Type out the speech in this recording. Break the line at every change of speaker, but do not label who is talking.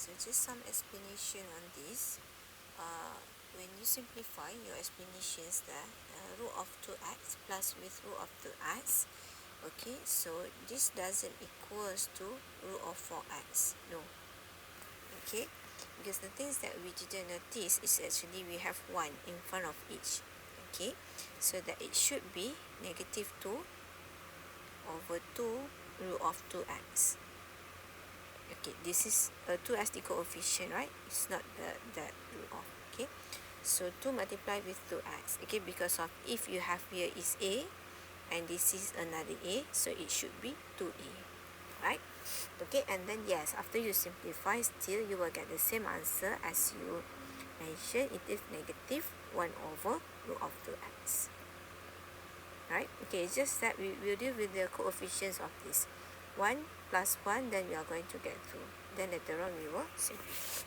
so just some explanation on this. When you simplify your explanations there, root of 2x plus with root of 2x, okay, so this doesn't equals to root of 4x, no, okay, because the things that we didn't notice is actually we have 1 in front of each, okay, so that it should be negative 2 over 2 root of 2x. Okay, this is 2 as the coefficient, right? It's not that root of, okay. So 2 multiplied with 2x, okay, because of if you have here is a and this is another a, so it should be 2a, right? Okay, and then yes, after you simplify, still you will get the same answer as you mentioned. It is negative 1 over root of 2x, right? Okay, it's just that we will deal with the coefficients of this 1 plus 1, then we are going to get 2, then later on we will simplify.